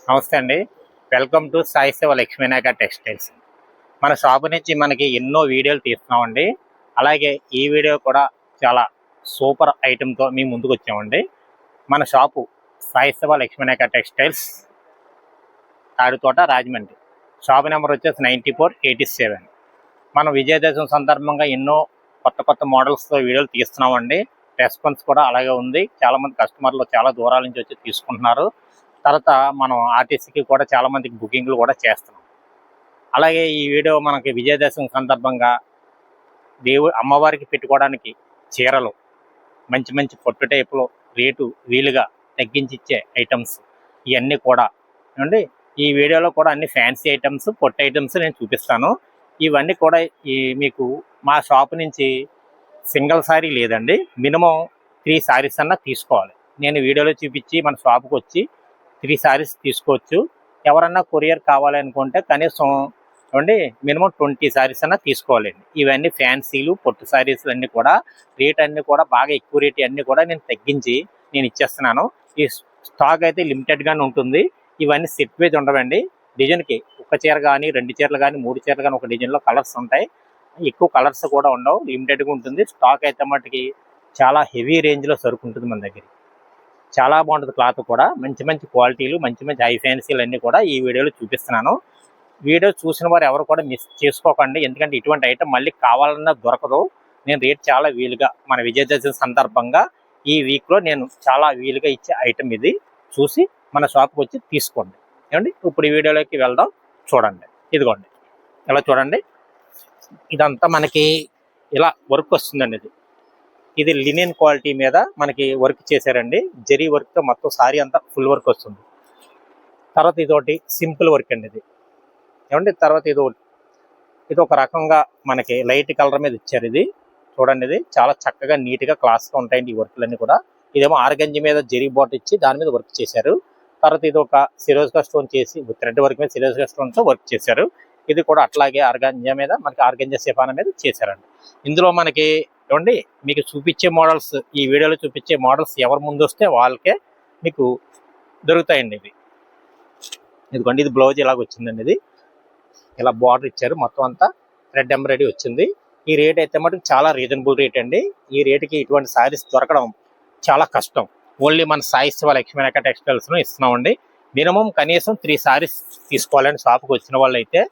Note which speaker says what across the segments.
Speaker 1: నమస్తే అండి. Welcome to Sai Shiva Lakshminayaka textiles. మన షాపు నుంచి మనకి ఎన్నో వీడియోలు తీస్తున్నామండి. అలాగే ఈ వీడియో కూడా చాలా సూపర్ ఐటెంతో మీ ముందుకు వచ్చామండి. మన shop Sai Shiva Lakshminayaka textiles, Tadithota, Rajahmundry. Shop number వచ్చేసి 9487. మనం విజయదశమి సందర్భంగా ఎన్నో కొత్త మోడల్స్తో వీడియోలు తీస్తున్నామండి. రెస్పాన్స్ కూడా అలాగే ఉంది. చాలామంది కస్టమర్లు చాలా దూరాల నుంచి వచ్చి తీసుకుంటున్నారు. తర్వాత మనం ఆర్టీసీకి కూడా చాలామందికి బుకింగ్లు కూడా చేస్తున్నాం. అలాగే ఈ వీడియో మనకి విజయదశమి సందర్భంగా అమ్మవారికి పెట్టుకోవడానికి చీరలు, మంచి పొట్టు టైపులో రేటు వీలుగా తగ్గించి ఇచ్చే ఐటమ్స్ ఇవన్నీ కూడా అండి. ఈ వీడియోలో కూడా అన్ని ఫ్యాన్సీ ఐటమ్స్, పొట్టు ఐటమ్స్ నేను చూపిస్తాను. ఇవన్నీ కూడా మీకు మా షాప్ నుంచి సింగిల్ సారీ లేదండి, మినిమం 3 సారీస్ అన్నా తీసుకోవాలి. నేను వీడియోలో చూపించి మన షాప్కి వచ్చి 3 సారీస్ తీసుకోవచ్చు. ఎవరన్నా కొరియర్ కావాలి అనుకుంటే కనీసం మినిమం 20 సారీస్ అన్నా తీసుకోవాలండి. ఇవన్నీ ఫ్యాన్సీలు, పొట్టు సారీస్ అన్నీ కూడా రేట్ అన్నీ కూడా బాగా ఎక్కువ రేట్ అన్నీ కూడా నేను తగ్గించి నేను ఇచ్చేస్తున్నాను. ఈ స్టాక్ అయితే లిమిటెడ్గానే ఉంటుంది. ఇవన్నీ సెట్ వైజ్ ఉండవండి. డిజైన్కి ఒక చీర కానీ, 2 చీరలు కానీ, 3 చీరలు కానీ ఒక డిజైన్లో కలర్స్ ఉంటాయి. ఎక్కువ కలర్స్ కూడా ఉండవు, లిమిటెడ్గా ఉంటుంది. స్టాక్ అయితే మట్టుకి చాలా హెవీ రేంజ్లో సరుకు ఉంటుంది మన దగ్గర. చాలా బాగుంటుంది క్లాత్ కూడా. మంచి క్వాలిటీలు, మంచి హై ఫ్యాన్సీలు అన్నీ కూడా ఈ వీడియోలో చూపిస్తున్నాను. వీడియో చూసిన వారు ఎవరు కూడా మిస్ చేసుకోకండి, ఎందుకంటే ఇటువంటి ఐటమ్ మళ్ళీ కావాలన్నా దొరకదు. నేను రేట్ చాలా వీలుగా మన విజయదశమి సందర్భంగా ఈ వీక్లో నేను చాలా వీలుగా ఇచ్చే ఐటమ్ ఇది. చూసి మన షాప్కి వచ్చి తీసుకోండి. ఏమండి, ఇప్పుడు ఈ వీడియోలోకి వెళ్దాం. చూడండి, ఇదిగోండి, ఇలా చూడండి. ఇదంతా మనకి ఇలా వర్క్ వస్తుందండి. ఇది లినెన్ క్వాలిటీ మీద మనకి వర్క్ చేశారండి. జరీ వర్క్తో మొత్తం సారీ అంతా ఫుల్ వర్క్ వస్తుంది. తర్వాత ఇదొకటి సింపుల్ వర్క్ అండి ఇది. ఏమండి, తర్వాత ఇది ఒక రకంగా మనకి లైట్ కలర్ మీద ఇచ్చారు. ఇది చూడండి, ఇది చాలా చక్కగా నీట్గా క్లాస్గా ఉంటాయండి ఈ వర్క్లన్నీ కూడా. ఇదేమో ఆర్గంజి మీద జరీ బాట్ ఇచ్చి దాని మీద వర్క్ చేశారు. తర్వాత ఇది ఒక సిరోజ్గా స్టోన్ చేసి థ్రెడ్ వర్క్ మీద సిరోజ్గా స్టోన్తో వర్క్ చేశారు. ఇది కూడా అట్లాగే ఆర్గంజా మీద మనకి ఆర్గంజా సిఫానా మీద చేశారండి. ఇందులో మనకి ఏమండి మీకు చూపించే మోడల్స్, ఈ వీడియోలో చూపించే మోడల్స్ ఎవరు ముందు వస్తే వాళ్ళకే మీకు దొరుకుతాయండి. ఇదిగోండి, ఇది బ్లౌజ్ ఇలాగ వచ్చిందండి. ఇది ఇలా బార్డర్ ఇచ్చారు, మొత్తం అంతా థ్రెడ్ ఎంబ్రాయిడరీ వచ్చింది. ఈ రేట్ అయితే మటుకు చాలా రీజనబుల్ రేట్ అండి. ఈ రేటుకి ఇటువంటి శారీస్ దొరకడం చాలా కష్టం. ఓన్లీ మన సాయి శివ లక్ష్మీనాయక టెక్స్టైల్స్లో ఇస్తున్నామండి. మినిమం కనీసం 3 సారీస్ తీసుకోవాలని షాప్కి వచ్చిన వాళ్ళు అయితే.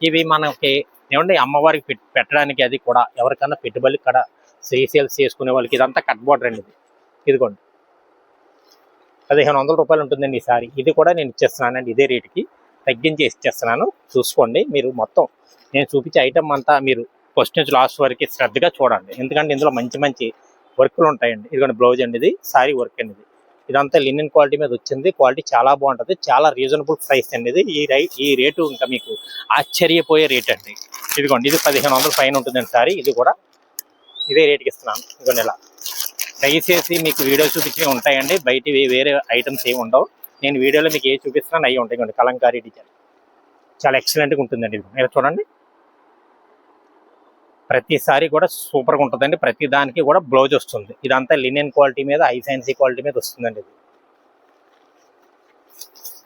Speaker 1: ఇవి మనకి ఏమండి అమ్మవారికి పెట్టడానికి, అది కూడా ఎవరికన్నా పెట్టుబడి కూడా సేల్స్ చేసుకునే వాళ్ళకి ఇదంతా కట్ బార్డర్ అండి. ఇదిగోండి, 1500 రూపాయలు ఉంటుందండి ఈ సారీ. ఇది కూడా నేను ఇచ్చేస్తున్నానండి, ఇదే రేటుకి తగ్గించి ఇచ్చేస్తున్నాను. చూసుకోండి మీరు. మొత్తం నేను చూపించే ఐటమ్ అంతా మీరు ఫస్ట్ నుంచి లాస్ట్ వరకు శ్రద్ధగా చూడండి, ఎందుకంటే ఇందులో మంచి వర్క్లు ఉంటాయండి. ఇదిగోండి బ్లౌజ్ అండి, ఇది సారీ వర్క్ అండి. ఇదంతా లినెన్ క్వాలిటీ మీద వచ్చింది. క్వాలిటీ చాలా బాగుంటుంది, చాలా రీజనబుల్ ప్రైస్ అండి ఇది. ఈ రేటు ఇంకా మీకు ఆశ్చర్యపోయే రేట్ అండి. ఇదిగోండి, ఇది 1500 పైన ఉంటుందండి సారీ. ఇది కూడా ఇదే రేటుకి ఇస్తున్నాను. ఇదిగోండి, ఇలా దయచేసి మీకు వీడియో చూపించే ఉంటాయండి, బయట వేరే ఐటమ్స్ ఏమి ఉండవు. నేను వీడియోలో మీకు ఏ చూపిస్తున్నాను అవి ఉంటాయి. ఇదిగోండి, కలంకారీ డిజైన్ చాలా ఎక్సలెంట్గా ఉంటుందండి. ఇది మీరు చూడండి, ప్రతిసారి కూడా సూపర్గా ఉంటుందండి. ప్రతి దానికి కూడా బ్లౌజ్ వస్తుంది. ఇదంతా లినెన్ క్వాలిటీ మీద, హై ఫ్యాన్సీ క్వాలిటీ మీద వస్తుందండి. ఇది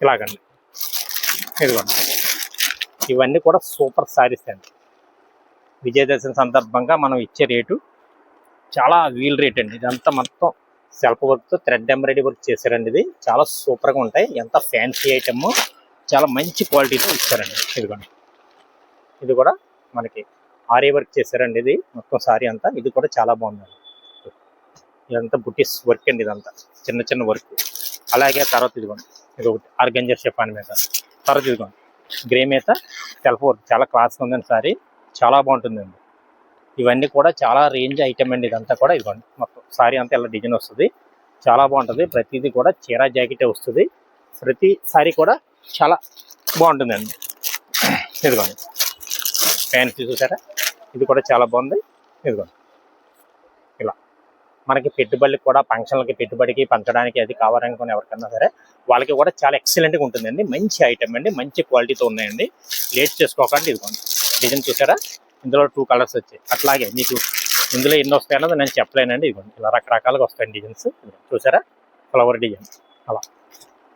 Speaker 1: ఇలాగండి. ఇదిగోండి, ఇవన్నీ కూడా సూపర్ సారీస్ అండి. విజయదశమి సందర్భంగా మనం ఇచ్చే రేటు చాలా వీల్ రేట్ అండి. ఇదంతా మొత్తం సెల్ఫ్ వర్క్తో థ్రెడ్ ఎంబ్రాయిడరీ వర్క్ చేశారండి. ఇది చాలా సూపర్గా ఉంటాయి. ఎంత ఫ్యాన్సీ ఐటమ్, చాలా మంచి క్వాలిటీతో ఇచ్చారండి. ఇదిగోండి, ఇది కూడా మనకి ఆరీ వర్క్ చేశారండి. ఇది మొత్తం సారీ అంతా. ఇది కూడా చాలా బాగుందండి. ఇదంతా బుటీస్ వర్క్ అండి. ఇదంతా చిన్న వర్క్. అలాగే తర్వాత ఇదిగోండి, ఇది ఒకటి ఆర్గంజా షిఫాన్ మీద. తర్వాత ఇదిగోండి, గ్రే మీద సెల్ఫ్ వర్క్ చాలా క్లాస్గా ఉందండి సారీ. చాలా బాగుంటుందండి. ఇవన్నీ కూడా చాలా రేంజ్ ఐటమ్ అండి. ఇదంతా కూడా ఇదిగోండి, మొత్తం సారీ అంతా ఇలా డిజైన్ వస్తుంది. చాలా బాగుంటుంది. ప్రతిదీ కూడా చీర జాకెటే వస్తుంది. ప్రతి సారీ కూడా చాలా బాగుంటుందండి. ఇదిగోండి, ఫ్యాన్సీ చూసారా, ఇది కూడా చాలా బాగుంది. ఇదిగోండి, ఇలా మనకి పెట్టుబడికి కూడా, ఫంక్షన్లకి పెట్టుబడికి పంచడానికి అది కావాలనుకుని ఎవరికన్నా సరే వాళ్ళకి కూడా చాలా ఎక్సలెంట్గా ఉంటుందండి. మంచి ఐటమ్ అండి, మంచి క్వాలిటీతో ఉన్నాయండి. లేట్ చేసుకోకండి. ఇదిగోండి, డిజైన్ చూసారా, ఇందులో 2 కలర్స్ వచ్చాయి. అట్లాగే మీకు ఇందులో ఎన్ని వస్తాయన్నది నేను చెప్పలేనండి. ఇదిగోండి, ఇలా రకరకాలుగా వస్తాయండి డిజైన్స్. చూసారా, ఫ్లవర్ డిజైన్. అలా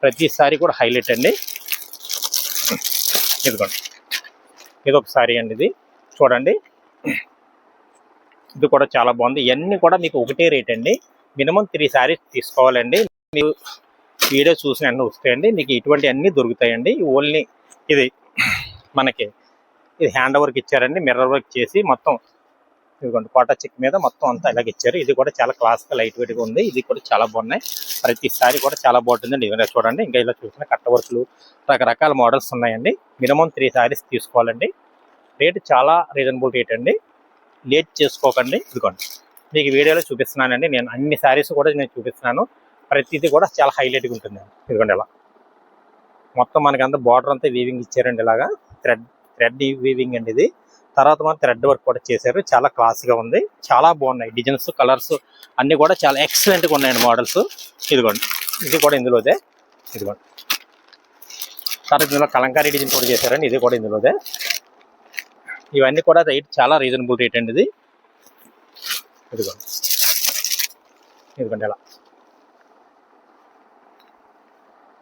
Speaker 1: ప్రతిసారి కూడా హైలైట్ అండి. ఇదిగోండి, ఇది ఒక సారీ అండి. ఇది చూడండి, ఇది కూడా చాలా బాగుంది. ఇవన్నీ కూడా మీకు ఒకటే రేట్ అండి. మినిమం 3 సారీస్ తీసుకోవాలండి. మీరు వీడియో చూసిన అన్నీ వస్తాయండి. మీకు ఇటువంటి అన్నీ దొరుకుతాయండి. ఓన్లీ ఇది మనకి ఇది హ్యాండ్ వర్క్ ఇచ్చారండి, మిర్రర్ వర్క్ చేసి మొత్తం ఇదిగోండి కోటా చెక్ మీద మొత్తం అంతా ఇలాగ ఇచ్చారు. ఇది కూడా చాలా క్లాస్గా లైట్ వెయిట్గా ఉంది. ఇది కూడా చాలా బాగున్నాయి. ప్రతిసారి కూడా చాలా బాగుంటుందండి. ఇవన్నీ చూడండి, ఇంకా ఇలా చూసిన కట్ట వర్క్లు రకరకాల మోడల్స్ ఉన్నాయండి. మినిమం 3 సారీస్ తీసుకోవాలండి. రేటు చాలా రీజనబుల్ రేట్ అండి. లేట్ చేసుకోకండి. ఇదిగోండి, మీకు వీడియోలో చూపిస్తున్నానండి. నేను అన్ని సారీస్ కూడా నేను చూపిస్తున్నాను. ప్రతిదీ కూడా చాలా హైలైట్గా ఉంటుంది. ఇదిగోండి, ఇలా మొత్తం మనకంతా బార్డర్ అంతా వీవింగ్ ఇచ్చారండి. ఇలాగా థ్రెడ్ వీవింగ్ అండి ఇది. తర్వాత మనం థ్రెడ్ వర్క్ కూడా చేశారు. చాలా క్లాస్గా ఉంది, చాలా బాగున్నాయి. డిజైన్స్, కలర్స్ అన్నీ కూడా చాలా ఎక్సలెంట్గా ఉన్నాయండి మోడల్స్. ఇదిగోండి, ఇది కూడా ఇందులోదే. ఇదిగోండి, తర్వాత ఇందులో కలంకారీ డిజైన్ కూడా చేశారండి. ఇది కూడా ఇందులోదే. ఇవన్నీ కూడా రేట్ చాలా రీజనబుల్ రేట్ అండి ఇది. ఇదిగోండి, ఇదిగోండి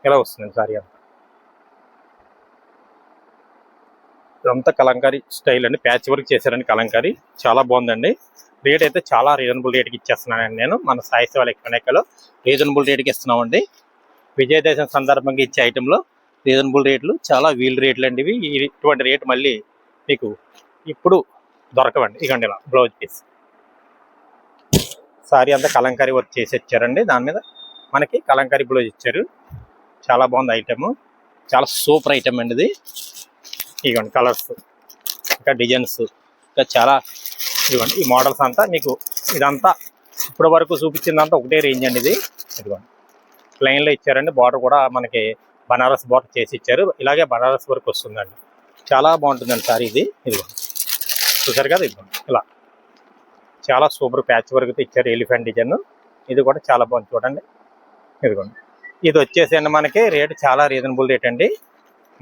Speaker 1: ఇలా వస్తుందండి సారీ అంతా. ఇదంతా కలంకారీ స్టైల్ అండి, ప్యాచ్ వర్క్ చేశారండి కలంకారీ. చాలా బాగుందండి. రేట్ అయితే చాలా రీజనబుల్ రేట్కి ఇచ్చేస్తున్నానండి నేను. మన సాయి సేవ లక్ష్మీనాయకలో రీజనబుల్ రేట్కి ఇస్తున్నామండి. విజయదశమి సందర్భంగా ఇచ్చే ఐటెంలో రీజనబుల్ రేట్లు, చాలా వీల్ రేట్లు అండి ఇవి. ఇటువంటి రేటు మళ్ళీ మీకు ఇప్పుడు దొరకవండి. ఇకండి ఇలా బ్లౌజ్ పీస్ సారీ అంతా కలంకారీ వర్క్ చేసి ఇచ్చారండి. దాని మీద మనకి కలంకారీ బ్లౌజ్ ఇచ్చారు. చాలా బాగుంది ఐటెము, చాలా సూపర్ ఐటెం అండి ఇది. ఇవ్వండి కలర్స్, ఇంకా డిజైన్స్, ఇంకా చాలా ఇవ్వండి. ఈ మోడల్స్ అంతా మీకు ఇదంతా ఇప్పటి వరకు చూపించిందంతా ఒకటే రేంజ్ అండి ఇది. ఇదిగోండి, ప్లెయిన్లో ఇచ్చారండి. బార్డర్ కూడా మనకి బనారస్ బార్డర్ చేసి ఇచ్చారు. ఇలాగే బనారస్ వర్క్ వస్తుందండి. చాలా బాగుంటుందండి సారీ ఇది. ఇదిగోండి, చూసారు కదా, ఇదిగోండి ఇలా చాలా సూపర్ ప్యాచ్ వర్క్ ఇచ్చారు. ఎలిఫెంట్ డిజైన్ ఇది కూడా చాలా బాగుంది చూడండి. ఇదిగోండి, ఇది వచ్చేసి మనకి రేటు చాలా రీజనబుల్ రేట్ అండి.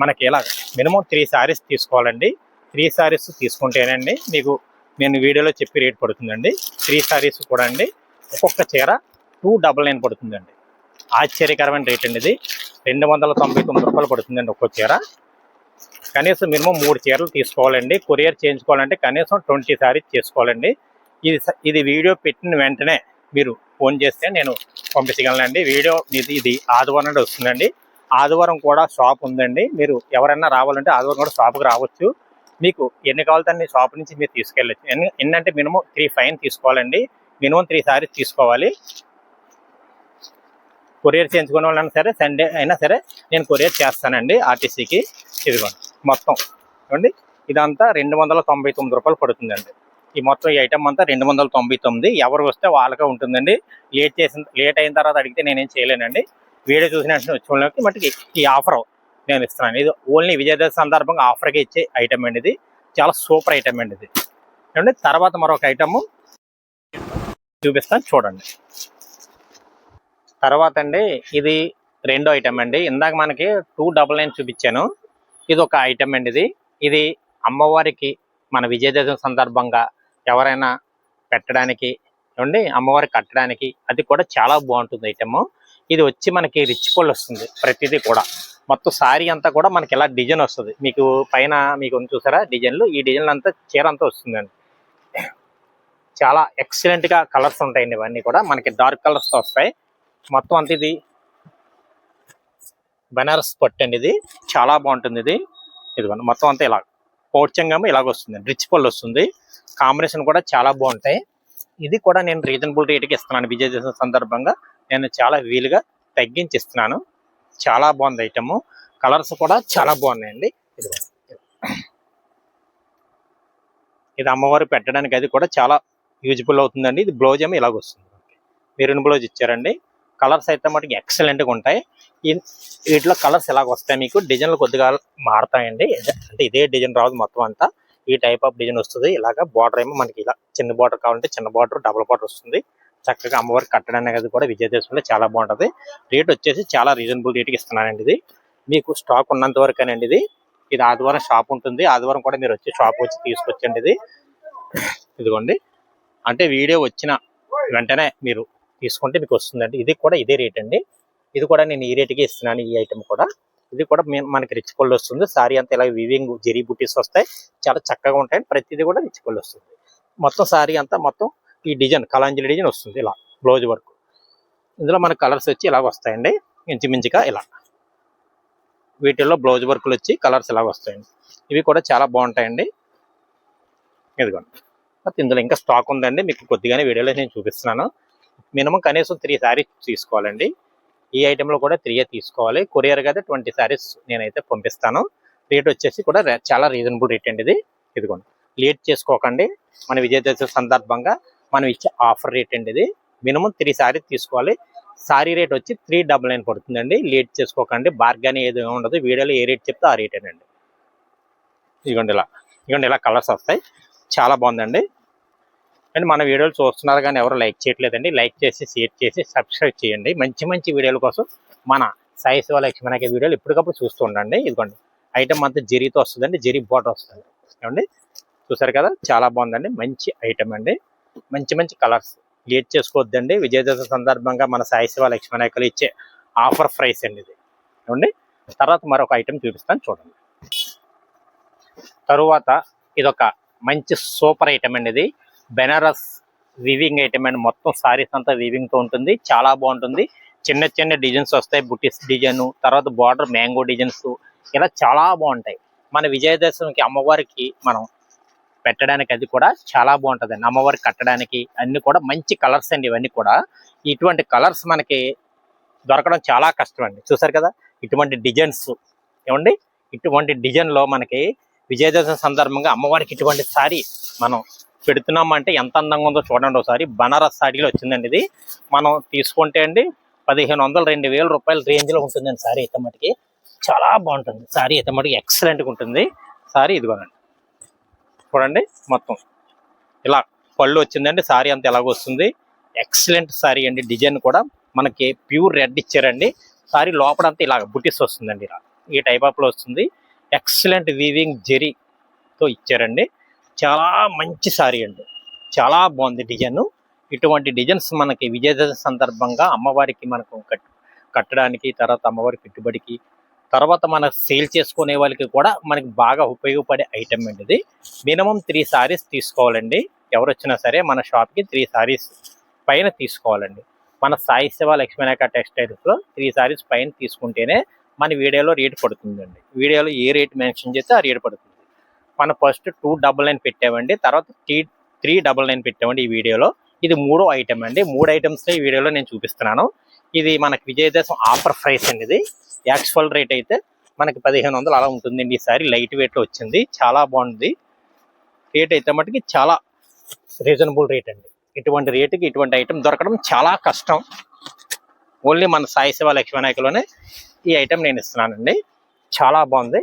Speaker 1: మనకి ఇలా మినిమం 3 సారీస్ తీసుకోవాలండి. 3 సారీస్ తీసుకుంటేనండి మీకు నేను వీడియోలో చెప్పి రేట్ పడుతుందండి. 3 సారీస్ కూడా అండి ఒక్కొక్క చీర 299 పడుతుందండి. ఆశ్చర్యకరమైన రేట్ అండి ఇది. 299 రూపాయలు పడుతుందండి ఒక్కో చీర. కనీసం మినిమం 3 చీరలు తీసుకోవాలండి. కొరియర్ చేయించుకోవాలంటే కనీసం 20 సారీస్ చేసుకోవాలండి. ఇది వీడియో పెట్టిన వెంటనే మీరు ఫోన్ చేస్తే నేను పంపించగలనండి. వీడియో ఇది ఆదివారం నుండి వస్తుందండి. ఆదివారం కూడా షాప్ ఉందండి. మీరు ఎవరైనా రావాలంటే ఆదివారం కూడా షాప్కి రావచ్చు. మీకు ఎన్ని కావాలంటే అన్ని షాప్ నుంచి మీరు తీసుకెళ్ళచ్చు. ఎన్నంటే మినిమం 3 ఫైన్ తీసుకోవాలండి. మినిమం 3 సారీస్ తీసుకోవాలి. కొరియర్ చేయించుకునే వాళ్ళైనా సరే, సండే అయినా సరే నేను కొరియర్ చేస్తానండి ఆర్టీసీకి. ఇదిగోండి మొత్తం చూడండి, ఇదంతా 299 రూపాయలు పడుతుందండి. ఈ మొత్తం ఈ ఐటమ్ అంతా 299. ఎవరు వస్తే వాళ్ళకే ఉంటుందండి. లేట్ అయిన తర్వాత అడిగితే నేనేం చేయలేనండి. వీడియో చూసిన వచ్చిన వాళ్ళకి మట్టుకి ఈ ఆఫర్ నేను ఇస్తున్నాను. ఇది ఓన్లీ విజయదశమి సందర్భంగా ఆఫర్గా ఇచ్చే ఐటమ్ అండి ఇది. చాలా సూపర్ ఐటమ్ అండి ఇది. చూడండి, తర్వాత మరొక ఐటమ్ చూపిస్తాను చూడండి. తర్వాత అండి ఇది రెండో ఐటమ్ అండి. ఇందాక మనకి 299 చూపించాను. ఇది ఒక ఐటమ్ అండి. ఇది అమ్మవారికి మన విజయదశమి సందర్భంగా ఎవరైనా పెట్టడానికి చూడండి, అమ్మవారికి కట్టడానికి అది కూడా చాలా బాగుంటుంది ఐటమ్. ఇది వచ్చి మనకి రిచ్ పళ్ళు వస్తుంది. ప్రతిదీ కూడా మొత్తం సారీ అంతా కూడా మనకి ఇలా డిజైన్ వస్తుంది. మీకు పైన మీకు చూసారా డిజైన్లు, ఈ డిజైన్లు అంతా చీర అంతా వస్తుందండి. చాలా ఎక్సలెంట్గా కలర్స్ ఉంటాయండి. ఇవన్నీ కూడా మనకి డార్క్ కలర్స్తో వస్తాయి. మొత్తం అంతా ఇది బనారస్ పట్టు అండి. ఇది చాలా బాగుంటుంది. ఇదిగోండి మొత్తం అంతా ఇలా పౌడ్చంగా ఇలాగ వస్తుంది. రిచ్ పళ్ళు వస్తుంది. కాంబినేషన్ కూడా చాలా బాగుంటాయి. ఇది కూడా నేను రీజనబుల్ రేట్కి ఇస్తున్నాను. విజయదశమి సందర్భంగా నేను చాలా వీలుగా తగ్గించి ఇస్తున్నాను. చాలా బాగుంది ఐటమ్. కలర్స్ కూడా చాలా బాగున్నాయండి. ఇది అమ్మవారు పెట్టడానికి అది కూడా చాలా యూజ్ఫుల్ అవుతుందండి. ఇది బ్లౌజ్ ఏమో ఇలాగ వస్తుంది. మెరూన్ బ్లౌజ్ ఇచ్చారండి. కలర్స్ అయితే మటుకు ఎక్సలెంట్గా ఉంటాయి. వీటిలో కలర్స్ ఎలాగ వస్తాయి, మీకు డిజైన్లు కొద్దిగా మారుతాయండి. అంటే ఇదే డిజైన్ రాదు, మొత్తం అంతా ఈ టైప్ ఆఫ్ డిజైన్ వస్తుంది. ఇలాగ బార్డర్ ఏమో మనకి ఇలా చిన్న బార్డర్ కావాలంటే చిన్న బార్డర్, డబుల్ బార్డర్ వస్తుంది. చక్కగా అమ్మవారికి కట్టడానికి అది కూడా విజయదశమిలో చాలా బాగుంటుంది. రేట్ వచ్చేసి చాలా రీజనబుల్ రేట్కి ఇస్తున్నానండి. ఇది మీకు స్టాక్ ఉన్నంత వరకేనండి. ఇది ఆదివారం షాప్ ఉంటుంది. ఆదివారం కూడా మీరు వచ్చి షాప్ వచ్చి తీసుకొచ్చండి. ఇదిగోండి, అంటే వీడియో వచ్చిన వెంటనే మీరు తీసుకుంటే మీకు వస్తుందండి. ఇది కూడా ఇదే రేట్ అండి. ఇది కూడా నేను ఈ రేటుకి ఇస్తున్నాను. ఈ ఐటమ్ కూడా ఇది కూడా మనకి రిచ్ పళ్ళు వస్తుంది. సారీ అంతా ఇలా వీవింగ్ జెరీ బుటీస్ వస్తాయి, చాలా చక్కగా ఉంటాయి. ప్రతిదీ కూడా రిచ్ పళ్ళు వస్తుంది. మొత్తం సారీ అంతా మొత్తం ఈ డిజైన్ కలాంజలి డిజైన్ వస్తుంది. ఇలా బ్లౌజ్ వర్క్, ఇందులో మనకి కలర్స్ వచ్చి ఇలాగ వస్తాయండి. ఇంచుమించుగా ఇలా వీటిల్లో బ్లౌజ్ వర్క్లు వచ్చి కలర్స్ ఇలాగ వస్తాయండి. ఇవి కూడా చాలా బాగుంటాయండి. ఇదిగోండి, ఇందులో ఇంకా స్టాక్ ఉందండి. మీకు కొద్దిగానే వీడియోలో నేను చూపిస్తున్నాను. మినిమం కనీసం 3 శారీస్ తీసుకోవాలండి. ఈ ఐటెంలో కూడా 3 తీసుకోవాలి. కొరియర్గా అయితే 20 శారీస్ నేనైతే పంపిస్తాను. రేట్ వచ్చేసి కూడా చాలా రీజనబుల్ రేట్ అండి ఇది. ఇదిగోండి, లేట్ చేసుకోకండి. మన విజయదశమి సందర్భంగా మనం ఇచ్చే ఆఫర్ రేట్ అండి ఇది. మినిమం 3 శారీస్ తీసుకోవాలి. సారీ రేట్ వచ్చి 399 పడుతుందండి. లేట్ చేసుకోకండి. బార్గెన్ ఏది ఉండదు. వీడియోలో ఏ రేట్ చెప్తే ఆ రేటేనండి. ఇదిగోండి ఇలా కలర్స్ వస్తాయి. చాలా బాగుందండి. అండ్ మన వీడియోలు చూస్తున్నారు కానీ ఎవరు లైక్ చేయట్లేదండి. లైక్ చేసి షేర్ చేసి సబ్స్క్రైబ్ చేయండి. మంచి మంచి వీడియోల కోసం మన సాయి శివ లక్ష్మీ వీడియోలు ఎప్పటికప్పుడు చూస్తూ ఉండండి. ఇదిగోండి, ఐటమ్ అంతా జరీతో వస్తుందండి. జరీ బార్డర్ వస్తుంది. ఏమండి, చూసారు కదా, చాలా బాగుందండి. మంచి ఐటమ్ అండి. మంచి మంచి కలర్స్. లేట్ చేసుకోవద్దండి. విజయదశమి సందర్భంగా మన సాయి శివ లక్ష్మీ ఇచ్చే ఆఫర్ ప్రైస్ అండి ఇది. ఏమండి, తర్వాత మరొక ఐటమ్ చూపిస్తాను చూడండి. తరువాత ఇదొక మంచి సూపర్ ఐటమ్ అండి. ఇది బెనారస్ వీవింగ్ ఐటమ్ అండి. మొత్తం సారీస్ అంతా వీవింగ్ తో ఉంటుంది. చాలా బాగుంటుంది. చిన్న చిన్న డిజైన్స్ వస్తాయి. బుటీస్ డిజైన్, తర్వాత బార్డర్ మ్యాంగో డిజైన్స్, ఇలా చాలా బాగుంటాయి. మన విజయదశమికి అమ్మవారికి మనం పెట్టడానికి అది కూడా చాలా బాగుంటుంది అండి. అమ్మవారికి కట్టడానికి అన్ని కూడా మంచి కలర్స్ అండి. ఇవన్నీ కూడా ఇటువంటి కలర్స్ మనకి దొరకడం చాలా కష్టం అండి. చూసారు కదా, ఇటువంటి డిజైన్స్. ఏమండి, ఇటువంటి డిజైన్ లో మనకి విజయదశమి సందర్భంగా అమ్మవారికి ఇటువంటి సారీ మనం పెడుతున్నామంటే ఎంత అందంగా ఉందో చూడండి ఒకసారి. బనారస్ సారీలో వచ్చిందండి ఇది. మనం తీసుకుంటే అండి 1500 2000 రూపాయల రేంజ్ లో ఉంటుందండి సారీ అయితే మటుకి. చాలా బాగుంటుంది సారీ అయితే మటుకి, ఎక్సలెంట్గా ఉంటుంది సారీ. ఇదిగోనండి, చూడండి, మొత్తం ఇలా పళ్ళు వచ్చిందండి. సారీ అంతా ఎలాగ వస్తుంది. ఎక్సలెంట్ సారీ అండి. డిజైన్ కూడా మనకి ప్యూర్ రెడ్ ఇచ్చారండి. సారీ లోపలంతా ఇలాగ బుటీస్ వస్తుందండి. ఇలా ఈ టైప్ ఆఫ్ లో వస్తుంది. ఎక్సలెంట్ వీవింగ్ జెరీతో ఇచ్చారండి. చాలా మంచి సారీ అండి. చాలా బాగుంది డిజైన్. ఇటువంటి డిజైన్స్ మనకి విజయదశమి సందర్భంగా అమ్మవారికి మనకు కట్టడానికి, తర్వాత అమ్మవారి పెట్టుబడికి, తర్వాత మన సేల్ చేసుకునే వాళ్ళకి కూడా మనకి బాగా ఉపయోగపడే ఐటమ్ అండి ఇది. మినిమం 3 శారీస్ తీసుకోవాలండి. ఎవరు వచ్చినా సరే మన షాప్కి 3 శారీస్ పైన తీసుకోవాలండి. మన సాయి శివ లక్ష్మీ టెక్స్టైల్స్లో 3 శారీస్ పైన తీసుకుంటేనే మన వీడియోలో రేటు పడుతుందండి. వీడియోలో ఏ రేట్ మెన్షన్ చేస్తే ఆ రేటు పడుతుంది. మనం ఫస్ట్ 299 పెట్టామండి, తర్వాత 399 పెట్టామండి ఈ వీడియోలో. ఇది 3వ ఐటమ్ అండి. 3 ఐటమ్స్ ఈ వీడియోలో నేను చూపిస్తున్నాను. ఇది మనకి విజయదశమి ఆఫర్ ప్రైస్ అండి. ఇది యాక్చువల్ రేట్ అయితే మనకి 1500 అలా ఉంటుందండి. ఈసారి లైట్ వెయిట్ లో వచ్చింది. చాలా బాగుంది. రేట్ అయితే మటుకి చాలా రీజనబుల్ రేట్ అండి. ఇటువంటి రేటుకి ఇటువంటి ఐటమ్ దొరకడం చాలా కష్టం. ఓన్లీ మన సాయి శివ లక్ష్మీ ఈ ఐటమ్ నేను ఇస్తున్నానండి. చాలా బాగుంది.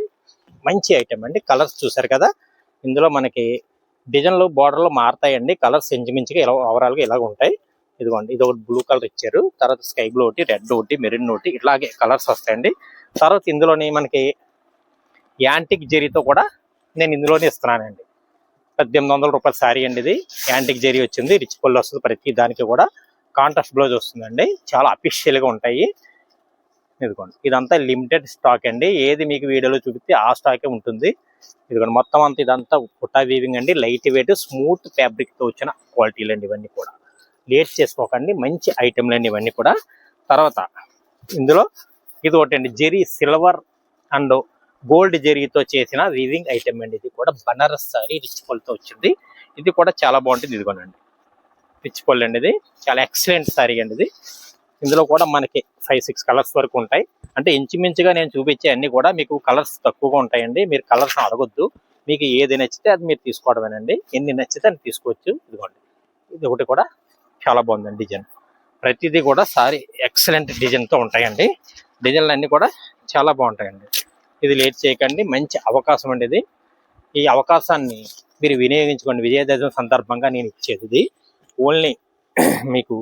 Speaker 1: మంచి ఐటమ్ అండి. కలర్స్ చూసారు కదా, ఇందులో మనకి డిజైన్లు బార్డర్లు మారుతాయండి. కలర్స్ ఇంచుమించుగా ఇలా ఓవరాల్గా ఇలాగ ఉంటాయి. ఇదిగోండి, ఇది ఒకటి బ్లూ కలర్ ఇచ్చారు, తర్వాత స్కై బ్లూ ఒకటి, రెడ్ ఒకటి, మెరిన్ ఒకటి, ఇట్లాగే కలర్స్ వస్తాయండి. తర్వాత ఇందులోని మనకి యాంటిక్ జెరీతో కూడా నేను ఇందులోనే ఇస్తున్నానండి. 1800 రూపాయల శారీ అండి ఇది. యాంటిక్ జెరీ వచ్చింది. రిచ్ పళ్ళు వస్తుంది. ప్రతి దానికి కూడా కాంట్రాస్ట్ బ్లౌజ్ వస్తుందండి. చాలా అఫీషియల్గా ఉంటాయి. ఇదిగోండి, ఇదంతా లిమిటెడ్ స్టాక్ అండి. ఏది మీకు వీడియోలో చూపిస్తే ఆ స్టాకే ఉంటుంది. ఇదిగోండి, మొత్తం అంతా ఇదంతా పుట్టా వీవింగ్ అండి. లైట్ వెయిట్ స్మూత్ ఫ్యాబ్రిక్తో వచ్చిన క్వాలిటీలు అండి ఇవన్నీ కూడా. లేట్ చేసుకోకండి. మంచి ఐటెంలు అండి ఇవన్నీ కూడా. తర్వాత ఇందులో ఇది ఒకటి అండి, జెరీ సిల్వర్ అండ్ గోల్డ్ జెరీతో చేసిన వీవింగ్ ఐటమ్ అండి. ఇది కూడా బనారస్ సారీ రిచ్ పళ్ళుతో వచ్చింది. ఇది కూడా చాలా బాగుంటుంది. ఇదిగోనండి, రిచ్ పళ్ళు అండి. ఇది చాలా ఎక్సలెంట్ సారీ అండి ఇది. ఇందులో కూడా మనకి 5-6 కలర్స్ వరకు ఉంటాయి. అంటే ఇంచుమించుగా నేను చూపించే అన్ని కూడా మీకు కలర్స్ తక్కువగా ఉంటాయండి. మీరు కలర్స్ అడగొద్దు. మీకు ఏది నచ్చితే అది మీరు తీసుకోవడమేనండి. ఎన్ని నచ్చితే అది తీసుకోవచ్చు. ఇదిగోండి, ఇది ఒకటి కూడా చాలా బాగుందండి డిజైన్. ప్రతిదీ కూడా సారీ ఎక్సలెంట్ డిజైన్తో ఉంటాయండి. డిజైన్లు అన్నీ కూడా చాలా బాగుంటాయండి. ఇది లేట్ చేయకండి. మంచి అవకాశం అండి ఇది. ఈ అవకాశాన్ని మీరు వినియోగించుకోండి. విజయదశమి సందర్భంగా నేను ఇచ్చేది ఇది. ఓన్లీ మీకు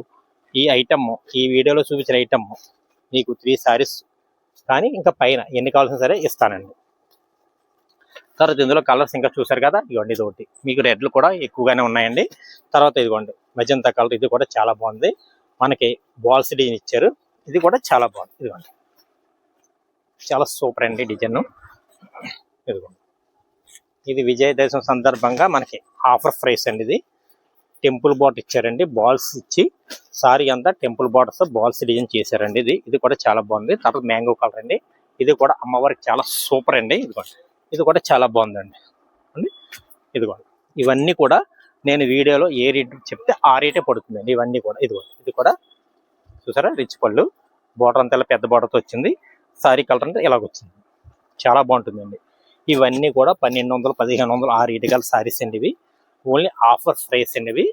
Speaker 1: ఈ ఐటమ్, ఈ వీడియోలో చూపించిన ఐటమ్ మీకు 3 శారీస్ కానీ ఇంకా పైన ఎన్ని కావాల్సిన సరే ఇస్తానండి. తర్వాత ఇందులో కలర్స్ ఇంకా చూసారు కదా, ఇవ్వండి, ఇది ఒకటి. మీకు రెడ్లు కూడా ఎక్కువగానే ఉన్నాయండి. తర్వాత ఇదిగోండి మెజంతా కలర్, ఇది కూడా చాలా బాగుంది. మనకి బాల్స్ డిజైన్ ఇచ్చారు. ఇది కూడా చాలా బాగుంది. ఇదిగోండి, చాలా సూపర్ అండి డిజైన్. ఇదిగోండి, ఇది విజయదశమి సందర్భంగా మనకి ఆఫర్ ప్రైస్ అండి. ఇది టెంపుల్ బాట్ ఇచ్చారండి, బాల్స్ ఇచ్చి సారీ అంతా టెంపుల్ బాటర్స్ బాల్స్ డిజైన్ చేశారండి. ఇది కూడా చాలా బాగుంది. తర్వాత మ్యాంగో కలర్ అండి, ఇది కూడా అమ్మవారికి చాలా సూపర్ అండి. ఇదిగోండి, ఇది కూడా చాలా బాగుందండి. ఇదిగోండి, ఇవన్నీ కూడా నేను వీడియోలో ఏ రేట్ చెప్తే ఆ రేటే పడుతుందండి. ఇవన్నీ కూడా ఇదిగోండి, ఇది కూడా చూసారా రిచ్ పళ్ళు, బార్డర్ అంతా పెద్ద బార్డర్తో వచ్చింది. సారీ కలర్ అంతా ఇలాగ వచ్చింది, చాలా బాగుంటుందండి. ఇవన్నీ కూడా 1200 1500 ఆ రేటు గల సారీస్ అండి. ఇవి ఓన్లీ ఆఫర్ ప్రైస్ అండి.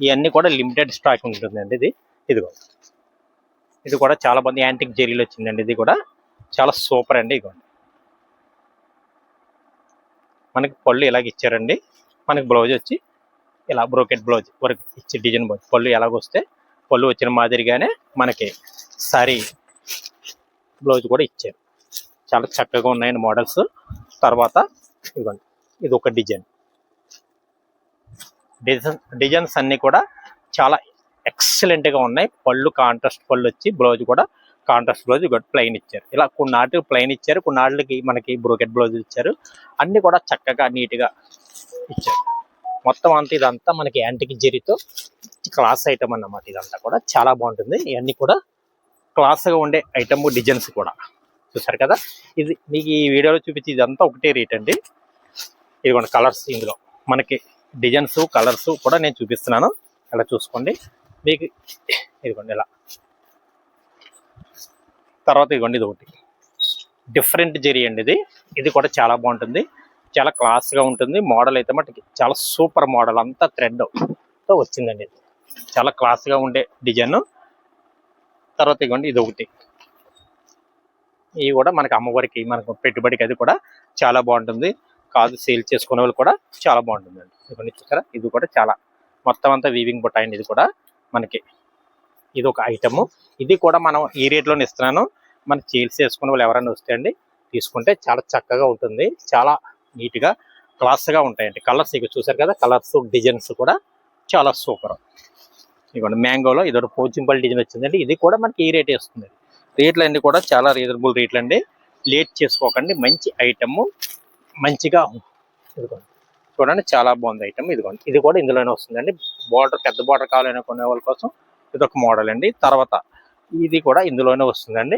Speaker 1: ఇవన్నీ కూడా లిమిటెడ్ స్టాక్ ఉంటుందండి. ఇదిగో ఇది కూడా చాలా బాగుంది, యాంటిక్ జెరీలో వచ్చిందండి. ఇది కూడా చాలా సూపర్ అండి. ఇదిగోండి, మనకి పళ్ళు ఇలాగ ఇచ్చారండి. మనకి బ్లౌజ్ వచ్చి ఇలా బ్రోకెట్ బ్లౌజ్ వర్క్ ఇచ్చి డిజైన్ బ్లౌజ్, పళ్ళు ఎలాగొస్తే పళ్ళు వచ్చిన మాదిరిగానే మనకి సారీ బ్లౌజ్ కూడా ఇచ్చారు. చాలా చక్కగా ఉన్నాయండి మోడల్స్. తర్వాత ఇదిగోండి, ఇది ఒక డిజైన్స్ అన్నీ కూడా చాలా ఎక్సలెంట్గా ఉన్నాయి. పళ్ళు కాంట్రాస్ట్ పళ్ళు వచ్చి బ్లౌజ్ కూడా కాంట్రాస్ట్ బ్లౌజ్ ప్లెయిన్ ఇచ్చారు. ఇలా కొన్నాటికి ప్లెయిన్ ఇచ్చారు, కొన్నాళ్ళకి మనకి బ్రోకెట్ బ్లౌజ్ ఇచ్చారు. అన్నీ కూడా చక్కగా నీట్గా ఇచ్చారు. మొత్తం అంతా ఇదంతా మనకి యాంటిక్ జెరీతో క్లాస్ ఐటమ్ అన్నమాట. ఇదంతా కూడా చాలా బాగుంటుంది. ఇవన్నీ కూడా క్లాస్గా ఉండే ఐటమ్ డిజైన్స్ కూడా చూసారు కదా. ఇది మీకు ఈ వీడియోలో చూపించి ఇదంతా ఒకటే రేట్ అండి. ఇదిగోండి కలర్స్, ఇందులో మనకి డిజైన్స్ కలర్స్ కూడా నేను చూపిస్తున్నాను. ఇలా చూసుకోండి మీకు. ఇదిగోండి ఇలా, తర్వాత ఇదిగోండి ఇది ఒకటి డిఫరెంట్ జెరీ అండి. ఇది కూడా చాలా బాగుంటుంది, చాలా క్లాస్గా ఉంటుంది. మోడల్ అయితే మటుకి చాలా సూపర్ మోడల్, అంతా థ్రెడ్తో వచ్చిందండి. ఇది చాలా క్లాస్గా ఉండే డిజైన్. తర్వాత ఇదిగోండి ఇది ఒకటి, ఇవి కూడా మనకి అమ్మవారికి మనకు పెట్టుబడికి అది కూడా చాలా బాగుంటుంది. కాదు సేల్ చేసుకునే వాళ్ళు కూడా చాలా బాగుంటుందండి. ఇవన్నీ చూసారా, ఇది కూడా చాలా మొత్తం అంతా వీవింగ్ బుట్ట అయింది. ఇది కూడా మనకి ఇది ఒక ఐటము. ఇది కూడా మనం ఈ రేట్లోనే ఇస్తున్నాను. మనకి సేల్స్ చేసుకునే వాళ్ళు ఎవరైనా వస్తే అండి తీసుకుంటే చాలా చక్కగా ఉంటుంది, చాలా నీట్గా క్లాస్గా ఉంటాయండి. కలర్స్ ఇక చూసారు కదా, కలర్స్ డిజైన్స్ కూడా చాలా సూపర్. ఇదిగోండి మ్యాంగోలో ఇది ఒక పోచింపల్లి డిజైన్ వచ్చిందండి. ఇది కూడా మనకి ఈ రేట్ వస్తుంది. రేట్లు అన్నీ కూడా చాలా రీజనబుల్ రేట్లు అండి. లేట్ చేసుకోకండి, మంచి ఐటమ్ మంచిగా. ఇదిగోండి చూడండి, చాలా బాగుంది ఐటమ్. ఇదిగోండి, ఇది కూడా ఇందులోనే వస్తుందండి. బార్డర్ పెద్ద బార్డర్ కావాలనే కొనే వాళ్ళ కోసం ఇది ఒక మోడల్ అండి. తర్వాత ఇది కూడా ఇందులోనే వస్తుందండి.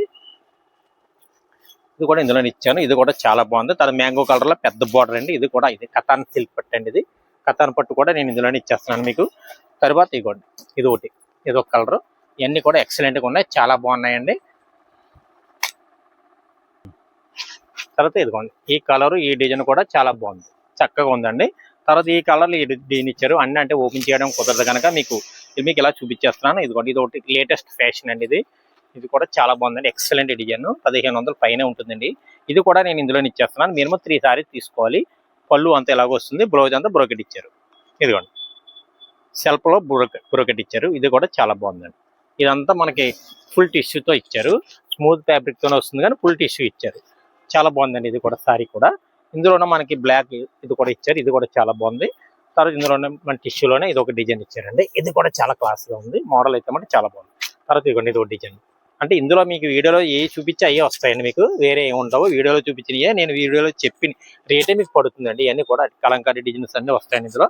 Speaker 1: ఇది కూడా ఇందులోనే ఇచ్చాను. ఇది కూడా చాలా బాగుంది. తర్వాత మ్యాంగో కలర్లో పెద్ద బార్డర్ అండి. ఇది కూడా ఇది కతాన్ సిల్క్ పట్టు అండి. ఇది కతాన్ పట్టు కూడా నేను ఇందులోనే ఇచ్చేస్తున్నాను మీకు. తర్వాత ఇదిగోండి ఇది ఒకటి, ఇది ఒక కలర్. ఇవన్నీ కూడా ఎక్సలెంట్గా ఉన్నాయి, చాలా బాగున్నాయండి. తర్వాత ఇదిగోండి ఈ కలరు ఈ డిజైన్ కూడా చాలా బాగుంది, చక్కగా ఉందండి. తర్వాత ఈ కలర్లు దీని ఇచ్చారు అన్నీ, అంటే ఓపెన్ చేయడం కుదరదు కనుక మీకు ఇలా చూపించేస్తున్నాను. ఇదిగోండి ఇది ఒకటి లేటెస్ట్ ఫ్యాషన్ అండి. ఇది కూడా చాలా బాగుందండి, ఎక్సలెంట్ డిజైన్. 1500 పైనే ఉంటుందండి. ఇది కూడా నేను ఇందులోనే ఇచ్చేస్తున్నాను. మినిమం 3 సారీస్ తీసుకోవాలి. పళ్ళు అంతా ఎలాగో వస్తుంది, బ్లౌజ్ అంతా బ్రోకెట్ ఇచ్చారు. ఇదిగోండి సెల్ఫ్లో బ్రోకెట్ ఇచ్చారు. ఇది కూడా చాలా బాగుందండి. ఇదంతా మనకి ఫుల్ టిష్యూతో ఇచ్చారు, స్మూత్ ఫ్యాబ్రిక్తోనే వస్తుంది కానీ ఫుల్ టిష్యూ ఇచ్చారు. చాలా బాగుందండి. ఇది కూడా సారీ కూడా ఇందులోనే మనకి బ్లాక్ ఇది కూడా ఇచ్చారు. ఇది కూడా చాలా బాగుంది. తర్వాత ఇందులోనే మన టిష్యూలోనే ఇది ఒక డిజైన్ ఇచ్చారండి. ఇది కూడా చాలా క్లాస్గా ఉంది. మోడల్ అయితే అంటే చాలా బాగుంది. తర్వాత ఇదిగోండి ఇది ఒక డిజైన్. అంటే ఇందులో మీకు వీడియోలో ఏ చూపించి అయ్యే వస్తాయండి, మీకు వేరే ఏమి ఉండవు. వీడియోలో చూపించినయే నేను వీడియోలో చెప్పిన రేటే మీకు పడుతుందండి. ఇవన్నీ కూడా కలంకారీ డిజైన్స్ అన్నీ వస్తాయండి ఇందులో.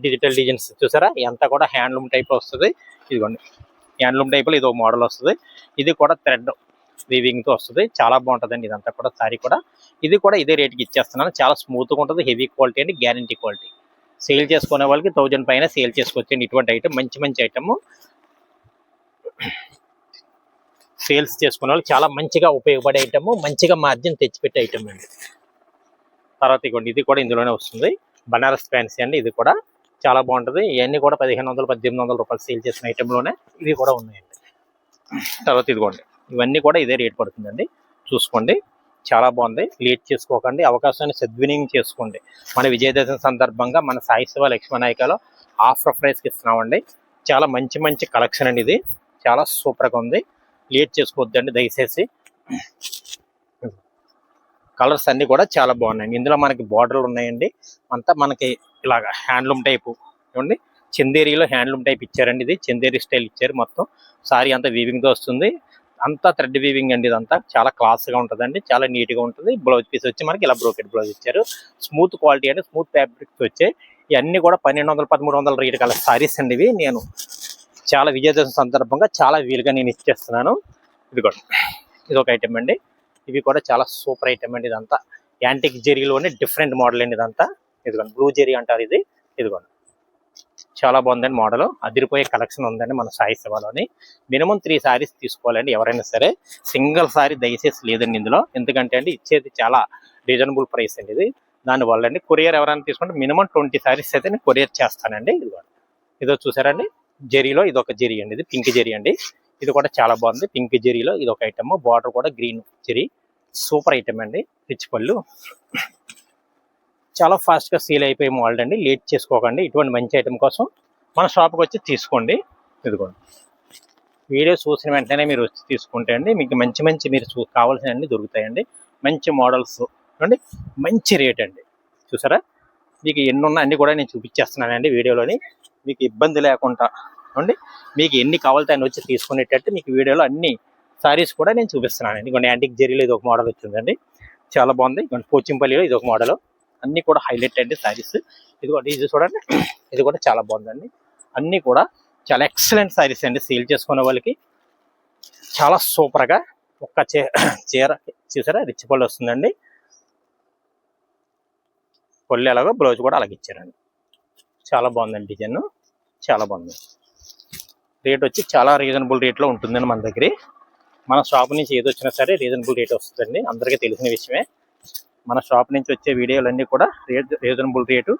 Speaker 1: డిజిటల్ డిజైన్స్ చూసారా, ఎంత కూడా హ్యాండ్లూమ్ టైప్ వస్తుంది. ఇదిగోండి హ్యాండ్లూమ్ టైప్లో ఇది ఒక మోడల్ వస్తుంది. ఇది కూడా థ్రెడ్ వీవింగ్తో వస్తుంది, చాలా బాగుంటుందండి. ఇదంతా కూడా సారీ కూడా ఇది కూడా ఇదే రేట్కి ఇచ్చేస్తున్నాను. చాలా స్మూత్గా ఉంటుంది, హెవీ క్వాలిటీ అండి, గ్యారంటీ క్వాలిటీ. సేల్ చేసుకునే వాళ్ళకి 1000 పైన సేల్ చేసుకోవచ్చండి. ఇటువంటి ఐటమ్ మంచి ఐటమ్ సేల్స్ చేసుకునే వాళ్ళకి చాలా మంచిగా ఉపయోగపడే ఐటమ్, మంచిగా మార్జిన్ తెచ్చిపెట్టే ఐటమ్ అండి. తర్వాత ఇవ్వండి ఇది కూడా ఇందులోనే వస్తుంది, బనారస్ ఫ్యాన్సీ అండి. ఇది కూడా చాలా బాగుంటుంది. ఇవన్నీ కూడా 1500 1800 రూపాయలు సేల్ చేసిన ఐటెంలోనే ఇవి కూడా ఉన్నాయండి. తర్వాత ఇదిగోండి ఇవన్నీ కూడా ఇదే రేట్ పడుతుందండి, చూసుకోండి. చాలా బాగుంది, లేట్ చేసుకోకండి, అవకాశాన్ని సద్వినియోగం చేసుకోండి. మన విజయదశమి సందర్భంగా మన సాయి శివ లక్ష్మీ నాయకలో ఆఫర్ ప్రైస్కి ఇస్తున్నామండి. చాలా మంచి కలెక్షన్ అండి. ఇది చాలా సూపర్గా ఉంది, లేట్ చేసుకోవద్దండి దయచేసి. కలర్స్ అన్నీ కూడా చాలా బాగున్నాయండి. ఇందులో మనకి బార్డర్లు ఉన్నాయండి, అంతా మనకి ఇలాగ హ్యాండ్లూమ్ టైపు చూడండి, చందేరీలో హ్యాండ్లూమ్ టైప్ ఇచ్చారండి. ఇది చందేరీ స్టైల్ ఇచ్చారు. మొత్తం సారీ అంతా వీవింగ్తో వస్తుంది. అంతా థ్రెడ్ వీవింగ్ అండి. ఇదంతా చాలా క్లాస్గా ఉంటుందండి, చాలా నీట్గా ఉంటుంది. బ్లౌజ్ పీస్ వచ్చి మనకి ఇలా బ్రోకెట్ బ్లౌజ్ ఇచ్చారు. స్మూత్ క్వాలిటీ అండి, స్మూత్ ఫ్యాబ్రిక్స్ వచ్చాయి. ఇవన్నీ కూడా 1200 1300 రేట్ గల సారీస్ అండి. ఇవి నేను చాలా విజయదశమి సందర్భంగా చాలా వీలుగా నేను ఇచ్చేస్తున్నాను. ఇదిగోండి, ఇది ఒక ఐటమ్ అండి. ఇవి కూడా చాలా సూపర్ ఐటమ్ అండి. ఇదంతా యాంటిక్ జెరీలోనే డిఫరెంట్ మోడల్ అండి. ఇదంతా ఇదిగోండి, బ్లూ జెరీ అంటారు ఇది. ఇదిగోండి, చాలా బాగుందండి. మోడల్ అదిరిపోయే కలెక్షన్ ఉందండి మన సాయి సేవలోని. మినిమం 3 సారీస్ తీసుకోవాలండి ఎవరైనా సరే. సింగిల్ సారీ దయచేసి లేదండి ఇందులో. ఎందుకంటే అండి ఇచ్చేది చాలా రీజనబుల్ ప్రైస్ అండి ఇది. దానివల్ల అండి కొరియర్ ఎవరైనా తీసుకుంటే మినిమం 20 సారీస్ అయితే నేను కొరియర్ చేస్తానండి. ఇదిగోండి, ఇదో చూసారండి, జెరీలో ఇది ఒక జెరీ అండి. ఇది పింక్ జెరీ అండి. ఇది కూడా చాలా బాగుంది. పింక్ జెరీలో ఇది ఒక ఐటమ్. బార్డర్ కూడా గ్రీన్ జెరీ, సూపర్ ఐటమ్ అండి. రిచ్ పళ్ళు, చాలా ఫాస్ట్గా సేల్ అయిపోయే మోడల్ అండి. లేట్ చేసుకోకండి. ఇటువంటి మంచి ఐటమ్ కోసం మన షాప్కి వచ్చి తీసుకోండి. ఇదిగోండి, వీడియో చూసిన వెంటనే మీరు వచ్చి తీసుకుంటే అండి మీకు మంచి మంచి మీరు కావాల్సిన అన్ని దొరుకుతాయండి. మంచి మోడల్స్ అండి, మంచి రేట్ అండి. చూసారా, మీకు ఎన్ని ఉన్నా అన్ని కూడా నేను చూపించేస్తున్నానండి వీడియోలోని. మీకు ఇబ్బంది లేకుండా అండి, మీకు ఎన్ని కావాలితే అన్ని వచ్చి తీసుకునేటట్టు మీకు వీడియోలో అన్ని సారీస్ కూడా నేను చూపిస్తున్నానండి. ఇదిగోండి, యాంటిక్ జెరీలో ఇది ఒక మోడల్ వచ్చిందండి, చాలా బాగుంది. ఇదిగోండి, పోచింపల్లిలో ఇది ఒక మోడల్. అన్నీ కూడా హైలైట్ అండి సారీస్. ఇదిగోండి, ఇది చూడండి, ఇది కూడా చాలా బాగుందండి. అన్నీ కూడా చాలా ఎక్సలెంట్ సారీస్ అండి. సేల్ చేసుకునే వాళ్ళకి చాలా సూపర్గా ఒక్క చీర చూసారా, రిచ్ పళ్ళు వస్తుందండి. పళ్ళు ఎలాగో బ్లౌజ్ కూడా అలాగే ఇచ్చారండి. చాలా బాగుందండి డిజైన్, చాలా బాగుంది. రేట్ వచ్చి చాలా రీజనబుల్ రేట్లో ఉంటుందండి మన దగ్గర. మన షాప్ నుంచి ఏది వచ్చినా సరే రీజనబుల్ రేట్ వస్తుందండి, అందరికీ తెలిసిన విషయమే. మన షాప్ నుంచి వచ్చే వీడియోలన్నీ కూడా రీజనబుల్ రేటు,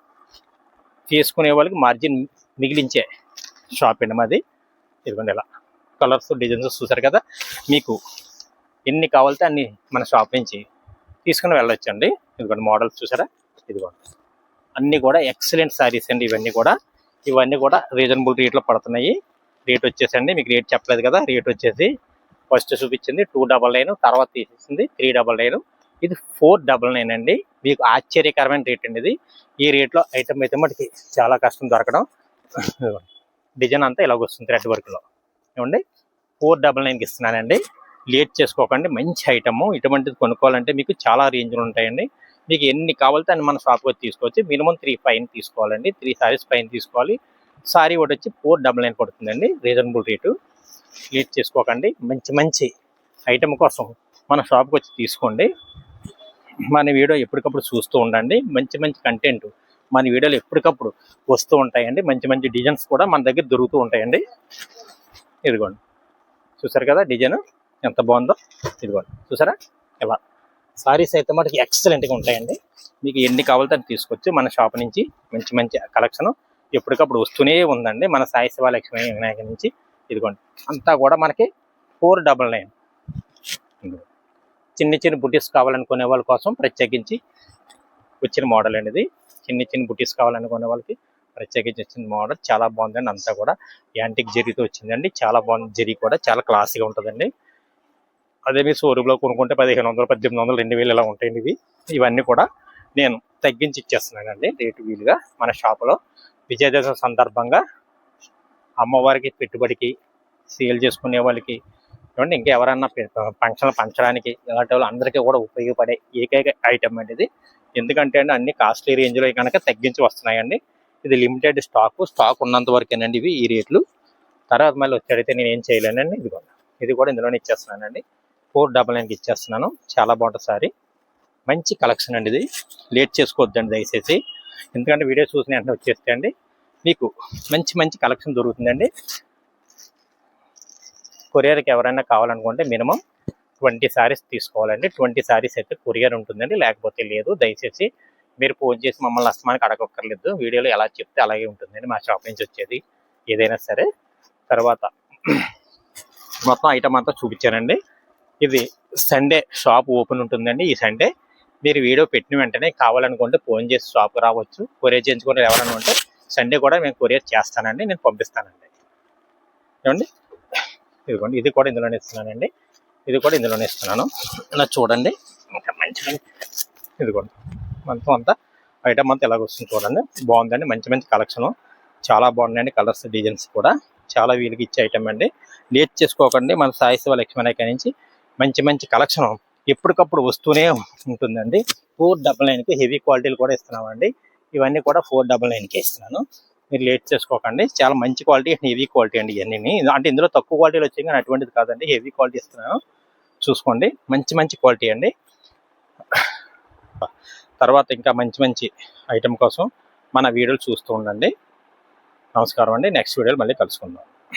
Speaker 1: తీసుకునే వాళ్ళకి మార్జిన్ మిగిలించే షాప్ అండి మాది. ఇదిగోండి, ఇలా కలర్స్ డిజైన్స్ చూసారు కదా, మీకు ఎన్ని కావాలితే అన్ని మన షాప్ నుంచి తీసుకుని వెళ్ళొచ్చండి. ఇదిగోండి, మోడల్స్ చూసారా, ఇదిగోండి అన్నీ కూడా ఎక్సలెంట్ శారీస్ అండి. ఇవన్నీ కూడా రీజనబుల్ రేట్లో పడుతున్నాయి. రేట్ వచ్చేసండి, మీకు రేట్ చెప్పలేదు కదా, రేట్ వచ్చేసి ఫస్ట్ చూపించింది 299, తర్వాత తీసేసింది 399, ఇది 499 అండి. మీకు ఆశ్చర్యకరమైన రేట్ అండి ఇది. ఈ రేట్లో ఐటమ్ అయితే మటుకి చాలా కష్టం దొరకడం. డిజైన్ అంతా ఇలాగ వస్తుంది థ్రెడ్ వర్క్లో. ఏమండి, 499కి ఇస్తున్నానండి. లేట్ చేసుకోకండి, మంచి ఐటమ్. ఇటువంటిది కొనుక్కోవాలంటే మీకు చాలా రేంజ్లు ఉంటాయండి. మీకు ఎన్ని కావాలితే అని మన షాప్కి వచ్చి తీసుకోవచ్చు. మినిమం 3 పైన తీసుకోవాలండి, 3 సారీస్ పైన తీసుకోవాలి. సారీ ఒకటి వచ్చి 499 పడుతుందండి, రీజనబుల్ రేటు. లేట్ చేసుకోకండి, మంచి మంచి ఐటమ్ కోసం మన షాప్కి వచ్చి తీసుకోండి. మన వీడియో ఎప్పటికప్పుడు చూస్తూ ఉండండి. మంచి మంచి కంటెంట్ మన వీడియోలు ఎప్పటికప్పుడు వస్తూ ఉంటాయండి. మంచి మంచి డిజైన్స్ కూడా మన దగ్గర దొరుకుతూ ఉంటాయండి. ఇదిగోండి, చూసారు కదా డిజైన్ ఎంత బాగుందో. ఇదిగోండి, చూసారా, ఇలా సారీస్ అయితే మనకి ఎక్సలెంట్గా ఉంటాయండి. మీకు ఎన్ని కావాలితే అది తీసుకోవచ్చు. మన షాప్ నుంచి మంచి మంచి కలెక్షన్ ఎప్పటికప్పుడు వస్తూనే ఉందండి మన సాయి శివ లక్ష్మీ వినాయక నుంచి. ఇదిగోండి, అంతా కూడా మనకి 499. చిన్న చిన్న బుటీస్ కావాలనుకునే వాళ్ళ కోసం ప్రత్యేకించి వచ్చిన మోడల్ అనేది. చిన్న బుటీస్ కావాలనుకునే వాళ్ళకి ప్రత్యేకించి వచ్చిన మోడల్ చాలా బాగుందండి. అంతా కూడా యాంటిక్ జెరీతో వచ్చిందండి, చాలా బాగుంది. జెరీ కూడా చాలా క్లాసీగా ఉంటుందండి. అదే మీ షోరూంలో కొనుక్కుంటే 1500, 1800, 2000 ఇలా ఉంటాయండి. ఇవన్నీ కూడా నేను తగ్గించి ఇచ్చేస్తున్నానండి రేటు వీలుగా. మన షాపులో విజయదశమి సందర్భంగా అమ్మవారికి పెట్టుబడికి, సేల్ చేసుకునే వాళ్ళకి, ఏమంటే ఇంకా ఎవరన్నా ఫంక్షన్లు పంచడానికి, ఇలాంటి వాళ్ళు అందరికీ కూడా ఉపయోగపడే ఏకైక ఐటమ్ అండి ఇది. ఎందుకంటే అండి అన్ని కాస్ట్లీ రేంజ్లో కనుక తగ్గించి వస్తున్నాయండి. ఇది లిమిటెడ్ స్టాక్ ఉన్నంత వరకేనండి ఇవి ఈ రేట్లు. తర్వాత మళ్ళీ వచ్చాడైతే నేను ఏం చేయలేనండి. ఇది కూడా ఇందులోనే ఇచ్చేస్తున్నానండి, 499కి ఇచ్చేస్తున్నాను. చాలా బాగుంటుంది సారీ, మంచి కలెక్షన్ అండి ఇది. లేట్ చేసుకోవద్దండి దయచేసి, ఎందుకంటే వీడియో చూసిన వెంటనే వచ్చేస్తే అండి మీకు మంచి మంచి కలెక్షన్ దొరుకుతుందండి. కొరియర్కి ఎవరైనా కావాలనుకుంటే మినిమం 20 సారీస్ తీసుకోవాలండి. 20 సారీస్ అయితే కొరియర్ ఉంటుందండి, లేకపోతే లేదు. దయచేసి మీరు ఫోన్ చేసి మమ్మల్ని అస్తమానికి అడగక్కర్లేదు. వీడియోలో ఎలా చెప్తే అలాగే ఉంటుందండి మా షాప్ నుంచి వచ్చేది ఏదైనా సరే. తర్వాత మొత్తం ఐటమ్ అంతా చూపించానండి. ఇది సండే షాప్ ఓపెన్ ఉంటుందండి. ఈ సండే మీరు వీడియో పెట్టిన వెంటనే కావాలనుకుంటే ఫోన్ చేసి షాప్కి రావచ్చు. కొరియర్ చేయించుకుంటే ఎవరైనా ఉంటే సండే కూడా మేము కొరియర్ చేస్తానండి, నేను పంపిస్తానండి. ఏమండి, ఇదిగోండి, ఇది కూడా ఇందులోనే ఇస్తున్నానండి. ఇది కూడా ఇందులోనే ఇస్తున్నాను. ఇలా చూడండి, ఇంకా మంచి ఇదిగోండి మొత్తం అంతా ఐటమ్ అంతా ఎలాగ వస్తుంది చూడండి. బాగుందండి, మంచి మంచి కలెక్షను, చాలా బాగున్నాయండి. కలర్స్ డిజైన్స్ కూడా చాలా వీలుకి ఇచ్చే ఐటమ్ అండి. లేట్ చేసుకోకండి. మన సాయి శివ లక్ష్మీనాయక నుంచి మంచి మంచి కలెక్షన్ ఎప్పటికప్పుడు వస్తూనే ఉంటుందండి. 499కి హెవీ క్వాలిటీలు కూడా ఇస్తున్నామండి. ఇవన్నీ కూడా 499కి ఇస్తున్నాను. మీరు లేట్ చేసుకోకండి. చాలా మంచి క్వాలిటీ, హెవీ క్వాలిటీ అండి ఇవన్నీ. అంటే ఇందులో తక్కువ క్వాలిటీలు వచ్చాయి కానీ అటువంటిది కాదండి, హెవీ క్వాలిటీ ఇస్తున్నాను. చూసుకోండి, మంచి మంచి క్వాలిటీ అండి. తర్వాత ఇంకా మంచి మంచి ఐటమ్ కోసం మన వీడియోలు చూస్తూ ఉండండి. నమస్కారం అండి. నెక్స్ట్ వీడియోలో మళ్ళీ కలుసుకుందాం.